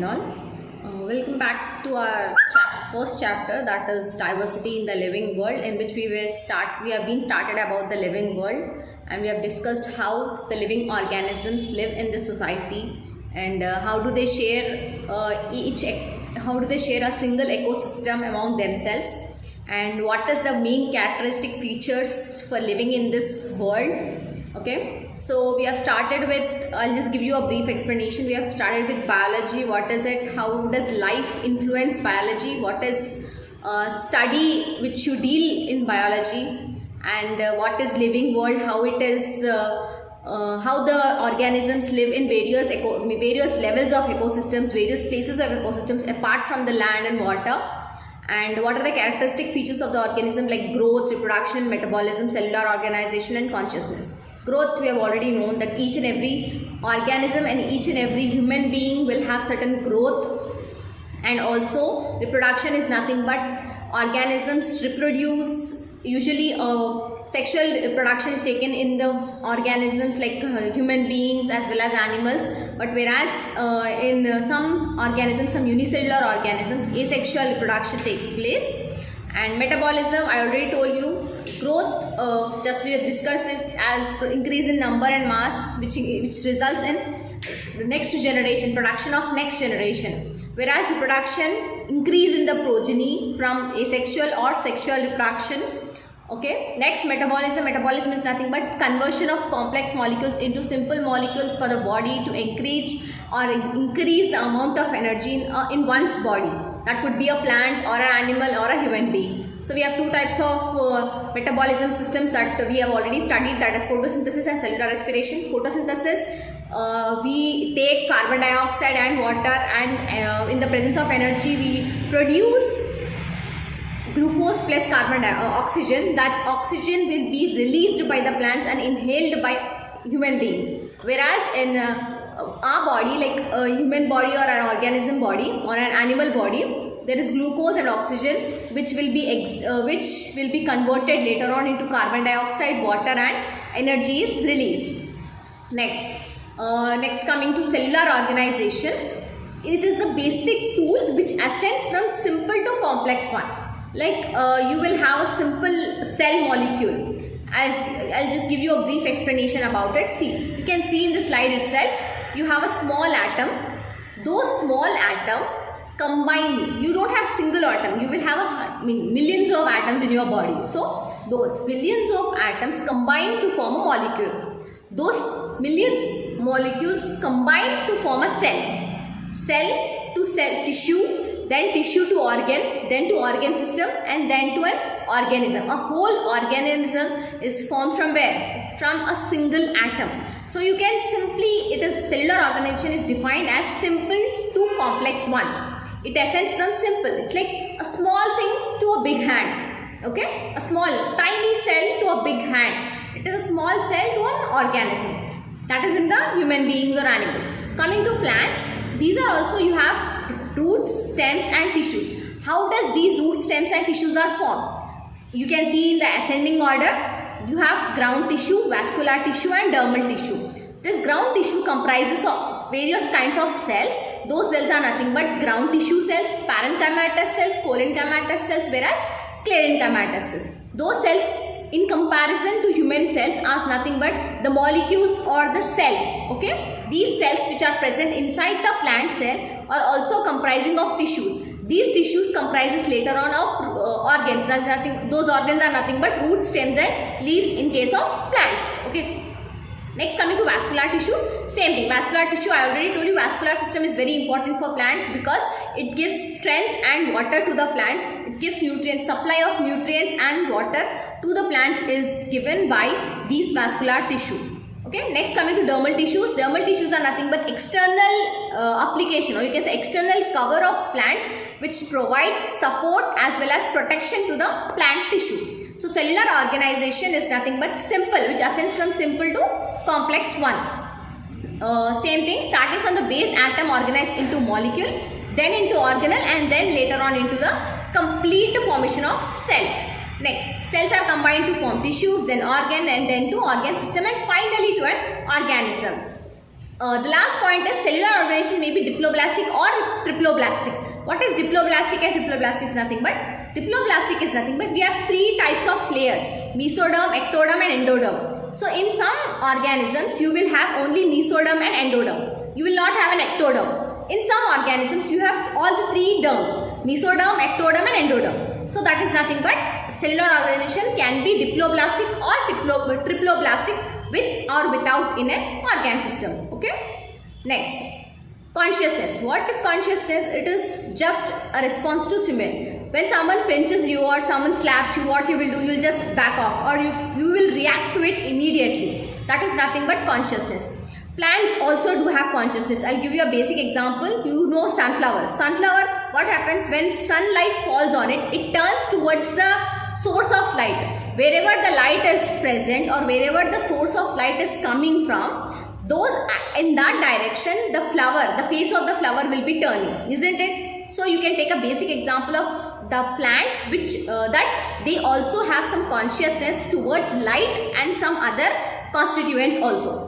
and all. Welcome back to our first chapter, that is diversity in the living world, in which we have been started about the living world, and we have discussed how the living organisms live in this society and how do they share a single ecosystem among themselves, and what is the main characteristic features for living in this world. Okay, so we have started with, I'll just give you a brief explanation. We have started with biology. What is it? How does life influence biology? What is study which you deal in biology? And what is living world? How it is, how the organisms live in various levels of ecosystems, various places of ecosystems apart from the land and water. And what are the characteristic features of the organism, like growth, reproduction, metabolism, cellular organization, and consciousness. Growth, we have already known that each and every organism and each and every human being will have certain growth, and also reproduction is nothing but organisms reproduce. Usually sexual reproduction is taken in the organisms like human beings as well as animals, but whereas in some organisms, some unicellular organisms, asexual reproduction takes place. And metabolism, I already told you. Growth, just we have discussed it as increase in number and mass, which results in the next generation, production of next generation. Whereas reproduction, increase in the progeny from asexual or sexual reproduction. Okay. Next, metabolism. Metabolism is nothing but conversion of complex molecules into simple molecules for the body to encourage or increase the amount of energy in one's body. That could be a plant or an animal or a human being. So we have two types of metabolism systems that we have already studied, that is photosynthesis and cellular respiration. Photosynthesis, we take carbon dioxide and water, and in the presence of energy we produce glucose plus oxygen. That oxygen will be released by the plants and inhaled by human beings. Whereas in our body, like a human body or an organism body or an animal body, there is glucose and oxygen which will be converted later on into carbon dioxide, water, and energy is released. Next coming to cellular organization, it is the basic tool which ascends from simple to complex one. Like you will have a simple cell molecule. I'll just give you a brief explanation about it. See, you can see in the slide itself, you have a small atom. Those small atom combined, you don't have single atom, you will have millions of atoms in your body. So those millions of atoms combine to form a molecule. Those millions molecules combine to form a cell. Cell to cell tissue, then tissue to organ, then to organ system, and then to an organism. A whole organism is formed from where? From a single atom. So you can simply, cellular organization is defined as simple to complex one. It ascends from simple. It's like a small thing to a big hand. Okay? A small, tiny cell to a big hand. It is a small cell to an organism. That is in the human beings or animals. Coming to plants, these are also, you have roots, stems, and tissues. How does these roots, stems, and tissues are formed? You can see in the ascending order, you have ground tissue, vascular tissue, and dermal tissue. This ground tissue comprises of various kinds of cells. Those cells are nothing but ground tissue cells, parenchymatous cells, collenchymatous cells, whereas sclerenchymatous cells. Those cells in comparison to human cells are nothing but the molecules or the cells. Okay, these cells which are present inside the plant cell are also comprising of tissues. These tissues comprises later on of organs. Those organs are nothing but roots, stems, and leaves in case of plants. Okay. Next, coming to vascular tissue, same thing. Vascular tissue, I already told you, vascular system is very important for plant because it gives strength and water to the plant. It gives nutrients, supply of nutrients and water to the plants is given by these vascular tissue. Okay. Next, coming to dermal tissues. Dermal tissues are nothing but external application, or you can say external cover of plants which provide support as well as protection to the plant tissue. So cellular organization is nothing but simple, which ascends from simple to complex one. Same thing, starting from the base atom organized into molecule, then into organelle, and then later on into the complete formation of cell. Next, cells are combined to form tissues, then organ, and then to organ system, and finally to an organism. The last point is cellular organization may be diploblastic or triploblastic. What is diploblastic and triploblastic is nothing but we have three types of layers: mesoderm, ectoderm and endoderm. So in some organisms you will have only mesoderm and endoderm. You will not have an ectoderm. In some organisms you have all the three derms: mesoderm, ectoderm and endoderm. So that is nothing but cellular organization can be diploblastic or triploblastic, with or without in an organ system. Okay. Next, consciousness. What is consciousness? It is just a response to stimuli. When someone pinches you or someone slaps you, what you will do? You will just back off, or you will react to it immediately. That is nothing but consciousness. Plants also do have consciousness. I'll give you a basic example. You know sunflower. Sunflower, what happens when sunlight falls on it? It turns towards the source of light. Wherever the light is present or wherever the source of light is coming from, those in that direction, the flower, the face of the flower will be turning, isn't it? So you can take a basic example of the plants, which that they also have some consciousness towards light and some other constituents also.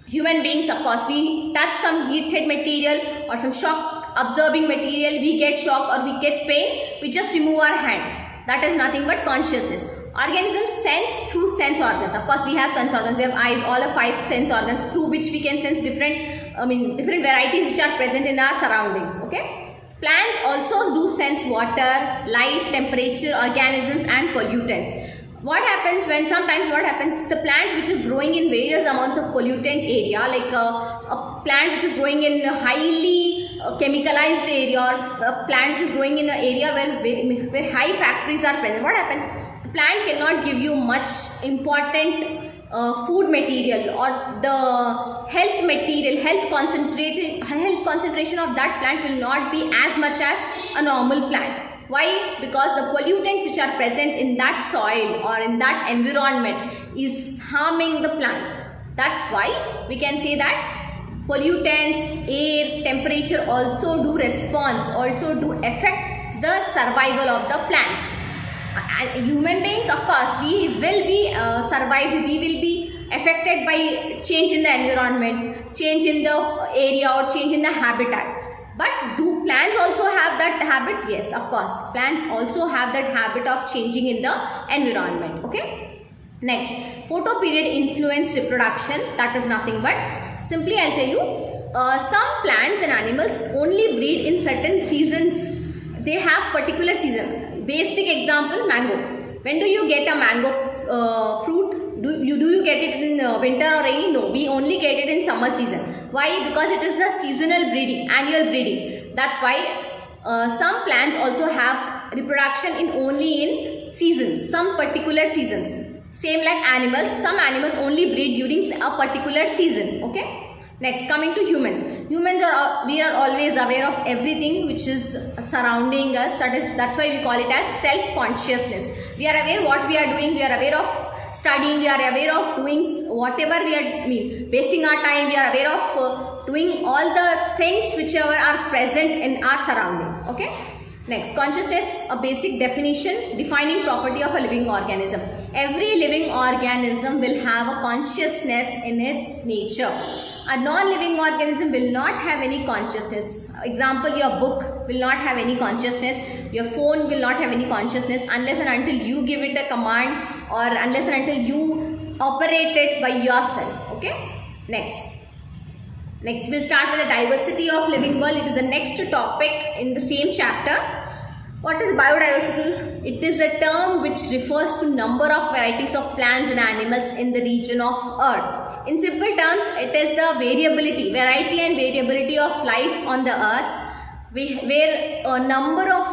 Human beings, of course, we touch some heated material or some shock absorbing material, we get shock or we get pain, we just remove our hand. That is nothing but consciousness. Organisms sense through sense organs. Of course, we have sense organs. We have eyes, all of 5 sense organs through which we can sense different varieties which are present in our surroundings. Okay. Plants also do sense water, light, temperature, organisms and pollutants. What happens when the plant which is growing in various amounts of pollutant area, like a plant which is growing in a highly chemicalized area, or a plant which is growing in an area where high factories are present, what happens? The plant cannot give you much important food material, or the health concentration of that plant will not be as much as a normal plant. Why? Because the pollutants which are present in that soil or in that environment is harming the plant. That's why we can say that pollutants, air, temperature also do affect the survival of the plants. And human beings, of course, we will be affected by change in the environment, change in the area or change in the habitat. But do plants also have that habit? Yes, of course. Plants also have that habit of changing in the environment. Okay. Next, photoperiod influence reproduction. That is nothing but, simply I'll tell you, some plants and animals only breed in certain seasons. They have particular season. Basic example, mango. When do you get a mango fruit? Do you get it in winter or rainy? No, we only get it in summer season. Why? Because it is the seasonal breeding, annual breeding. That's why some plants also have reproduction only in seasons, some particular seasons. Same like animals, some animals only breed during a particular season. Okay. Next, coming to humans. We are always aware of everything which is surrounding us. That's why we call it as self-consciousness. We are aware what we are doing. We are aware of studying. We are aware of doing whatever we are wasting our time. We are aware of doing all the things whichever are present in our surroundings. Okay. Next, consciousness, a basic definition, defining property of a living organism. Every living organism will have a consciousness in its nature. A non-living organism will not have any consciousness. Example, your book will not have any consciousness. Your phone will not have any consciousness unless and until you give it a command, or unless and until you operate it by yourself. Okay. Next, we'll start with the diversity of living world. It is the next topic in the same chapter. What is biodiversity? It is a term which refers to number of varieties of plants and animals in the region of earth. In simple terms, it is the variety and variability of life on the earth, where a number of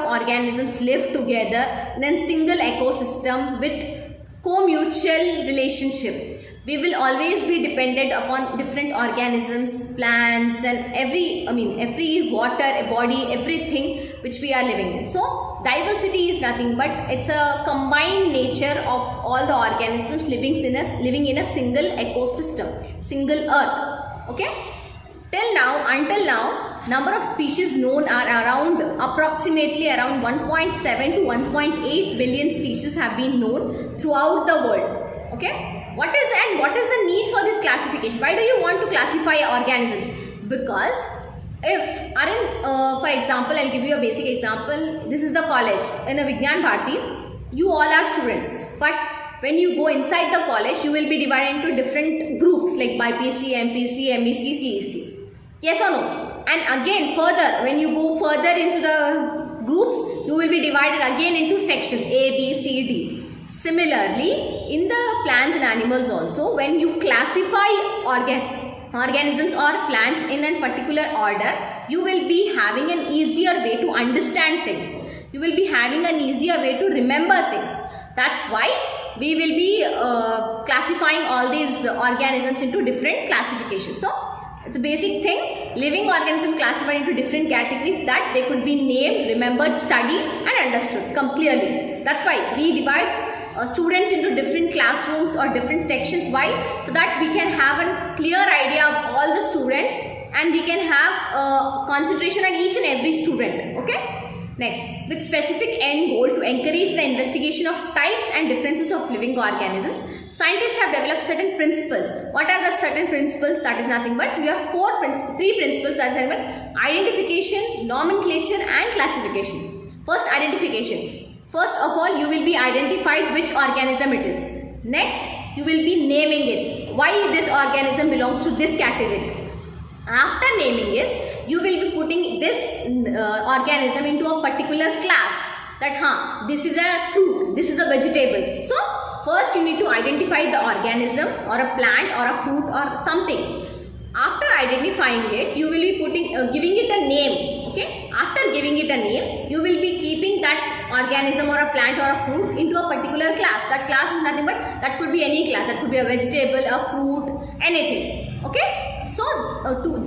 organisms live together in a single ecosystem with co-mutual relationship. We will always be dependent upon different organisms, plants, and every water, body, everything which we are living in. So diversity is nothing but it's a combined nature of all the organisms living in a single ecosystem, single earth. Okay. Until now, number of species known are approximately around 1.7 to 1.8 billion species have been known throughout the world. Okay. what is the need for this classification? Why do you want to classify organisms? Because if for example, I'll give you a basic example. This is the college. In a Vigyan Bharati, you all are students, but when you go inside the college, you will be divided into different groups like BPSC, MPC, MEC, CEC. Yes or no? And again further, when you go further into the groups, you will be divided again into sections A, B, C, D. Similarly, in the plants and animals also, when you classify organisms or plants in a particular order, you will be having an easier way to understand things. You will be having an easier way to remember things. That's why we will be classifying all these organisms into different classifications. So, it's a basic thing. Living organism classified into different categories that they could be named, remembered, studied and understood clearly. That's why we divide students into different classrooms or different sections. Why? So that we can have a clear idea of all the students and we can have concentration on each and every student. Okay. Next, with specific end goal to encourage the investigation of types and differences of living organisms, scientists have developed certain principles. What are the certain principles? That is nothing but we have three principles, that is identification, nomenclature and classification. First, identification. First of all, you will be identified which organism it is. Next, you will be naming it. Why this organism belongs to this category. After naming it, you will be putting this organism into a particular class. That this is a fruit, this is a vegetable. So, first you need to identify the organism or a plant or a fruit or something. After identifying it, you will be giving it a name. Okay. After giving it a name, you will be keeping that organism or a plant or a fruit into a particular class. That class is nothing but, that could be any class. That could be a vegetable, a fruit, anything. Okay. So,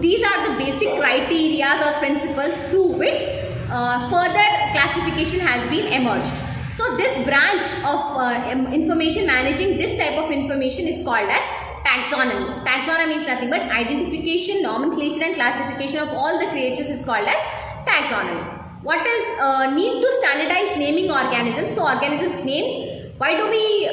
these are the basic criteria or principles through which further classification has been emerged. So, this branch of information, managing this type of information is called as taxonomy. Taxonomy is nothing but identification, nomenclature and classification of all the creatures is called as taxonomy. What is need to standardize naming organisms? So, organisms name, why do we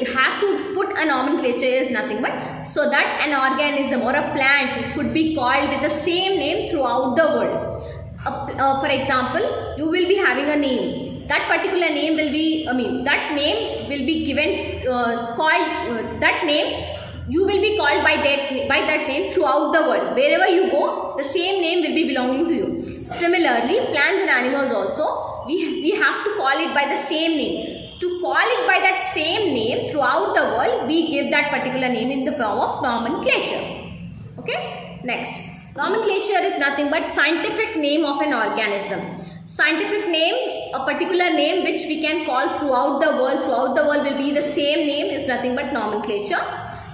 have to put a nomenclature is nothing but so that an organism or a plant could be called with the same name throughout the world. For example, you will be having a name. That particular name will be, that name will be given, that name, you will be called by that name throughout the world. Wherever you go, the same name will be belonging to you. Similarly, plants and animals also, we have to call it by the same name. To call it by that same name throughout the world, we give that particular name in the form of nomenclature. Okay? Next, nomenclature is nothing but scientific name of an organism. Scientific name, a particular name which we can call throughout the world will be the same name is nothing but nomenclature.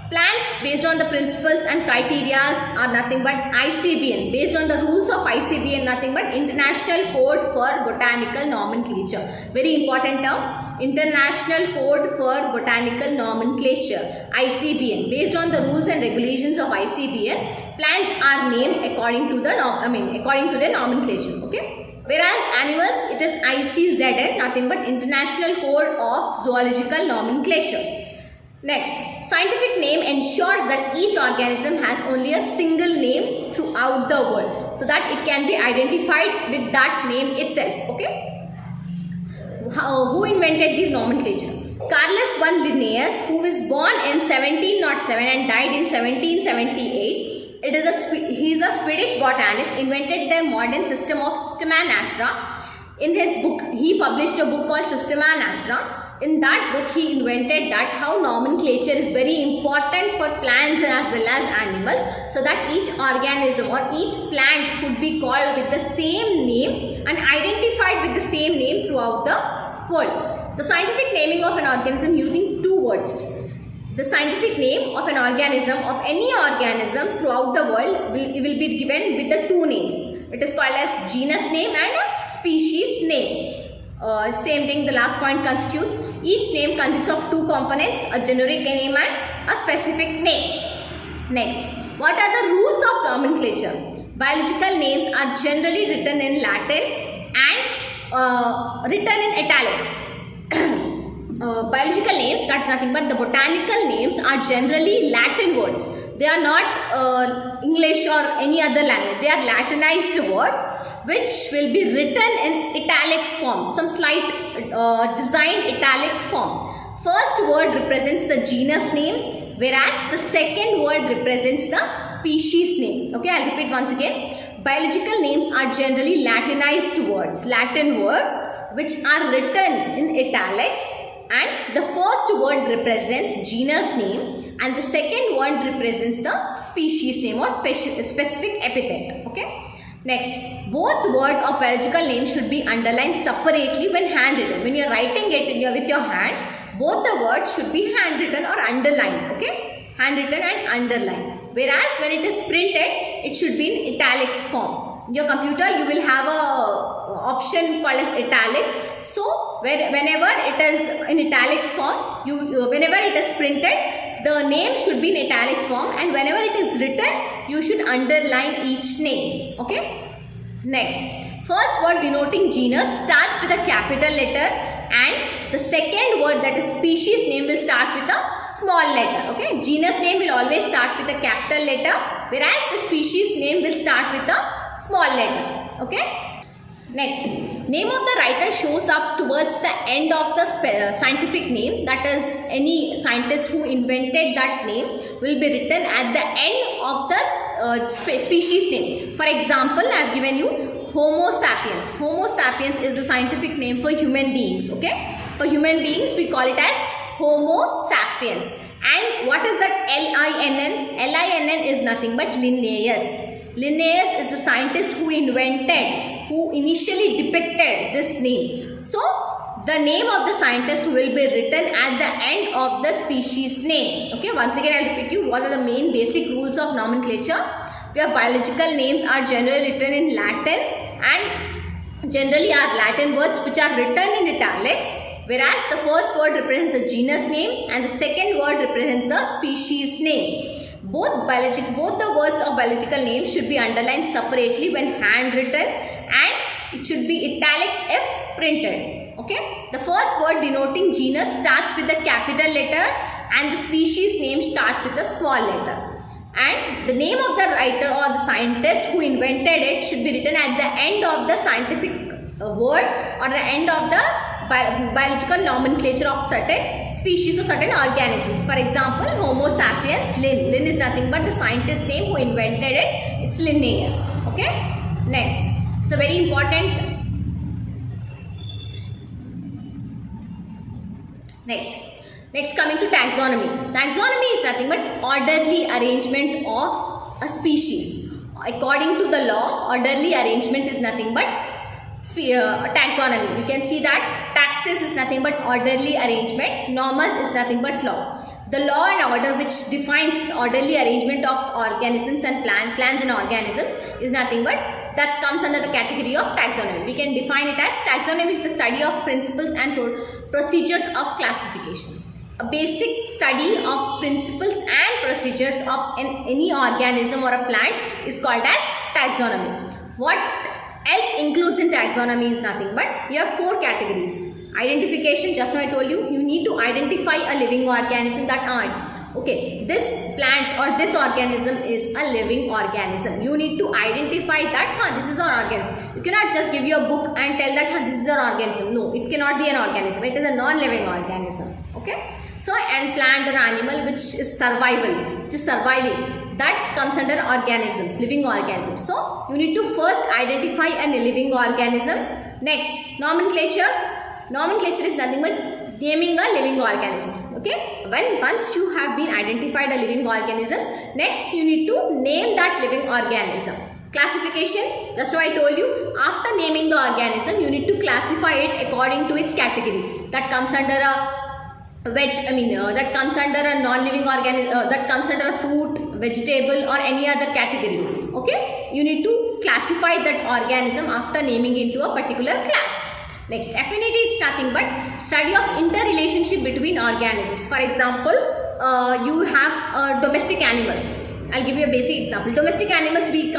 Plants based on the principles and criteria are nothing but ICBN. Based on the rules of ICBN, nothing but International Code for Botanical Nomenclature. Very important term. International Code for Botanical Nomenclature, ICBN. Based on the rules and regulations of ICBN, plants are named according to the nomenclature. Okay. Whereas animals, it is ICZN, nothing but International Code of Zoological Nomenclature. Next, scientific name ensures that each organism has only a single name throughout the world, so that it can be identified with that name itself. Okay. Who invented this nomenclature? Carolus I Linnaeus, who was born in 1707 and died in 1778. He is a Swedish botanist, invented the modern system of Systema Naturae. In his book, he published a book called Systema Naturae. In that book, he invented that how nomenclature is very important for plants as well as animals, so that each organism or each plant could be called with the same name and identified with the same name throughout the world. The scientific naming of an organism using two words. The scientific name of an organism, of any organism throughout the world will be given with the two names. It is called as genus name and a species name. Same thing, the last point constitutes. Each name consists of two components, a generic name and a specific name. Next, what are the rules of nomenclature? Biological names are generally written in Latin and written in italics. biological names, that's nothing but the botanical names are generally Latin words. They are not English or any other language. They are Latinized words which will be written in italic form, some slight designed italic form. First word represents the genus name, whereas the second word represents the species name. Okay, I'll repeat once again. Biological names are generally Latinized words, Latin words, which are written in italics, and the first word represents genus name and the second word represents the species name or specific epithet. Okay. Next, both word or biological names should be underlined separately when handwritten. When you are writing it with your hand, both the words should be handwritten or underlined. Okay, handwritten and underlined. Whereas when it is printed, it should be in italics form. In your computer, you will have a option called as italics. So whenever it is in italics form, whenever it is printed, the name should be in italics form, and whenever it is written, you should underline each name. Okay. Next, first word denoting genus starts with a capital letter, and the second word, that is species name, will start with a small letter. Okay. Genus name will always start with a capital letter, whereas the species name will start with a small letter. Okay. Next, name of the writer shows up towards the end of the scientific name. That is, any scientist who invented that name will be written at the end of the species name. For example, I have given you Homo sapiens. Homo sapiens is the scientific name for human beings. Okay, for human beings we call it as Homo sapiens. And what is that L-I-N-N? L-I-N-N is nothing but Linnaeus. Linnaeus is the scientist who initially depicted this name. So, the name of the scientist will be written at the end of the species name. Okay, once again I will repeat you what are the main basic rules of nomenclature. Where biological names are generally written in Latin and generally are Latin words which are written in italics, whereas the first word represents the genus name and the second word represents the species name. Both the words of biological names should be underlined separately when handwritten, and it should be italics if printed. Okay. The first word denoting genus starts with a capital letter and the species name starts with a small letter. And the name of the writer or the scientist who invented it should be written at the end of the scientific word or the end of the biological nomenclature of certain species or certain organisms. For example, Homo sapiens, Lin. Lin is nothing but the scientist name who invented it. It's Linnaeus. Okay. Next, it's a very important. Next coming to taxonomy. Taxonomy is nothing but orderly arrangement of a species. According to the law, orderly arrangement is nothing but taxonomy. You can see that taxis is nothing but orderly arrangement, norms is nothing but law. The law and order which defines the orderly arrangement of organisms and plants and organisms is nothing but that comes under the category of taxonomy. We can define it as taxonomy is the study of principles and procedures of classification. A basic study of principles and procedures of any organism or a plant is called as taxonomy. What else includes in taxonomy is nothing but you have 4 categories. Identification, just now I told you, you need to identify a living organism that okay, this plant or this organism is a living organism. You need to identify that this is an organism. You cannot just give you a book and tell that this is an organism. No, it cannot be an organism. It is a non-living organism. Okay. So, and plant or animal which is surviving, that comes under organisms, living organisms. So, you need to first identify a living organism. Next, nomenclature. Nomenclature is nothing but naming a living organisms. Okay. Once you have been identified a living organism, next you need to name that living organism. Classification, just what I told you, after naming the organism, you need to classify it according to its category. That comes under a that comes under a non-living organism, that comes under a fruit, vegetable or any other category. Okay, you need to classify that organism after naming into a particular class. Next, affinity is nothing but study of interrelationship between organisms. For example, you have domestic animals. I'll give you a basic example. Domestic animals, we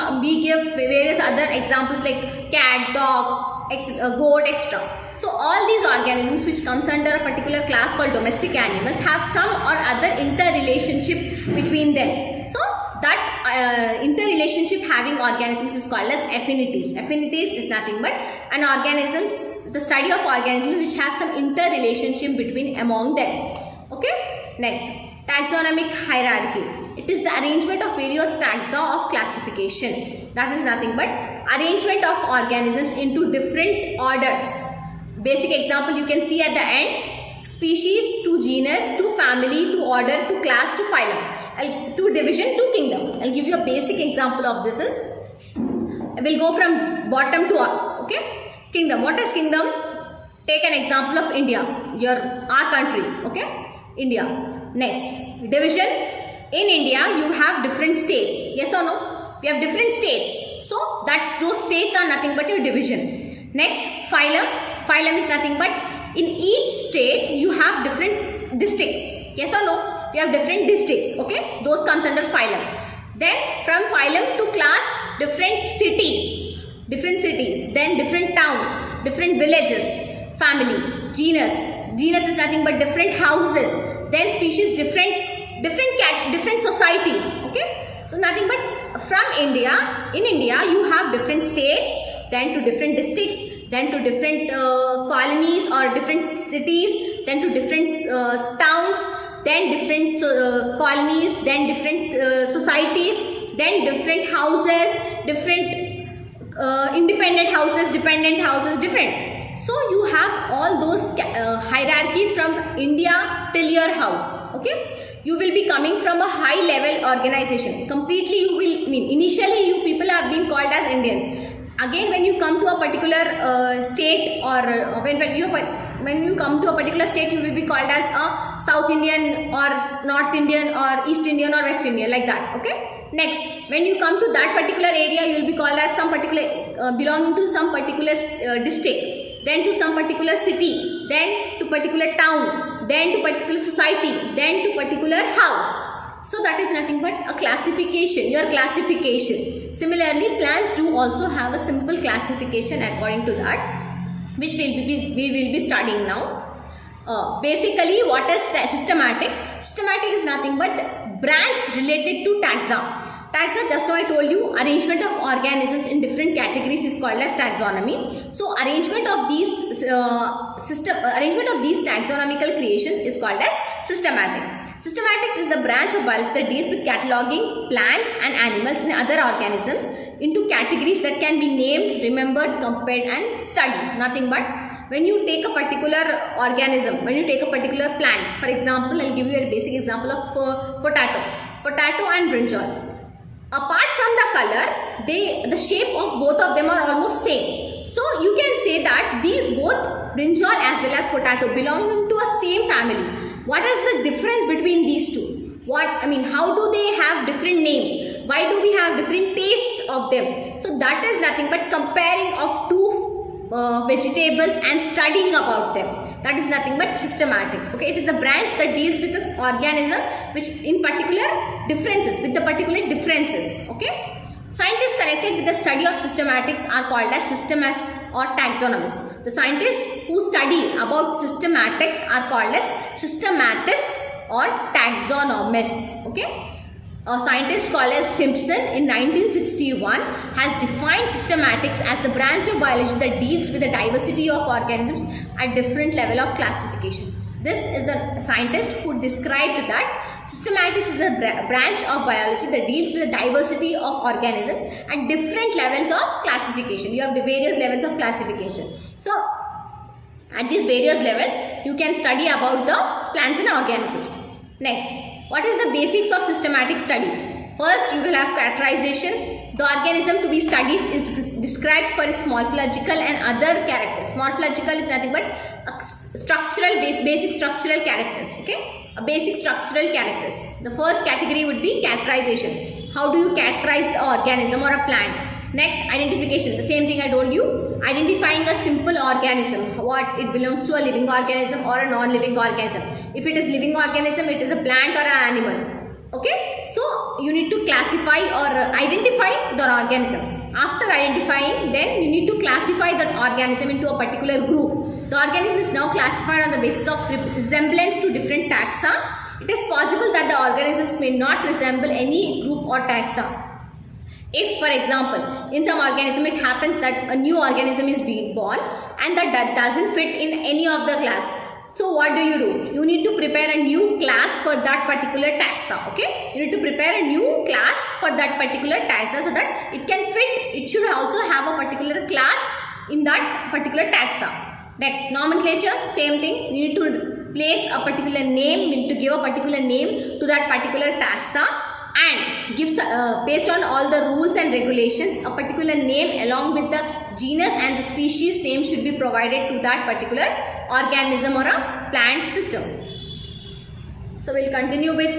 give various other examples like cat, dog, goat, etc. So all these organisms which comes under a particular class called domestic animals have some or other interrelationship between them. So that interrelationship having organisms is called as affinities. Affinities is nothing but an organisms, the study of organisms which have some interrelationship between among them. Okay. Next, taxonomic hierarchy. It is the arrangement of various taxa of classification. That is nothing but arrangement of organisms into different orders. Basic example you can see at the end: species to genus to family to order to class to phylum, to division to kingdom. I'll give you a basic example of this. I will go from bottom to up. Okay, kingdom. What is kingdom? Take an example of India, our country. Okay, India. Next, division. In India, you have different states. Yes or no? We have different states. So those states are nothing but your division. Next, phylum. Phylum is nothing but in each state you have different districts. Yes or no? We have different districts. Okay, those comes under phylum. Then from phylum to class, different cities. Then different towns, different villages. Family, genus. Genus is nothing but different houses. Then species, different societies. Okay, so nothing but from India. In India, you have different states, then to different districts, then to different colonies or different cities, then to different towns, then different colonies, then different societies, then different houses, different independent houses, dependent houses, different. So you have all those hierarchy from India till your house. Okay, you will be coming from a high level organization. Completely you will initially you people have been called as Indians. Again, when you come to a particular state, or when you come to a particular state, you will be called as a South Indian or North Indian or East Indian or West Indian, like that. Okay. Next, when you come to that particular area, you will be called as some particular belonging to some particular district, then to some particular city, then to particular town, then to particular society, then to particular house. So that is nothing but a classification, your classification. Similarly, plants do also have a simple classification according to that, which we will be studying now. Basically, what is systematics? Systematic is nothing but branch related to taxa. Taxa, just now I told you, arrangement of organisms in different categories is called as taxonomy. So arrangement of these taxonomical creations is called as systematics. Systematics is the branch of biology that deals with cataloging plants and animals and other organisms into categories that can be named, remembered, compared and studied. Nothing but when you take a particular organism, when you take a particular plant, for example, I'll give you a basic example of potato and brinjal. Apart from the color, the shape of both of them are almost same. So you can say that these both brinjal as well as potato belong to a same family. What is the difference between these two? How do they have different names? Why do we have different tastes of them? So that is nothing but comparing of two vegetables and studying about them. That is nothing but systematics. Okay, it is a branch that deals with this organism which in particular differences, with the particular differences. Okay. Scientists connected with the study of systematics are called as systematists or taxonomists. The scientists who study about systematics are called as systematists or taxonomists. Okay. A scientist called as Simpson in 1961 has defined systematics as the branch of biology that deals with the diversity of organisms at different level of classification. This is the scientist who described that systematics is a branch of biology that deals with the diversity of organisms at different levels of classification. You have the various levels of classification. So, at these various levels, you can study about the plants and organisms. Next, what is the basics of systematic study? First, you will have characterization. The organism to be studied is described for its morphological and other characters. Morphological is nothing but basic structural characters. Okay, basic structural characters. The first category would be characterization. How do you characterize the organism or a plant? Next, identification. The same thing I told you. Identifying a simple organism. What it belongs to, a living organism or a non-living organism. If it is living organism, it is a plant or an animal. Okay. So, you need to classify or identify the organism. After identifying, then you need to classify that organism into a particular group. The organism is now classified on the basis of resemblance to different taxa. It is possible that the organisms may not resemble any group or taxa. If, for example, in some organism it happens that a new organism is being born and that doesn't fit in any of the class. So what do? You need to prepare a new class for that particular taxa. Okay, you need to prepare a new class for that particular taxa so that it can fit. It should also have a particular class in that particular taxa. Next, nomenclature, same thing. You need to place a particular name, you need to give a particular name to that particular taxa, and gives based on all the rules and regulations, a particular name along with the genus and the species name should be provided to that particular organism or a plant system. So we'll continue with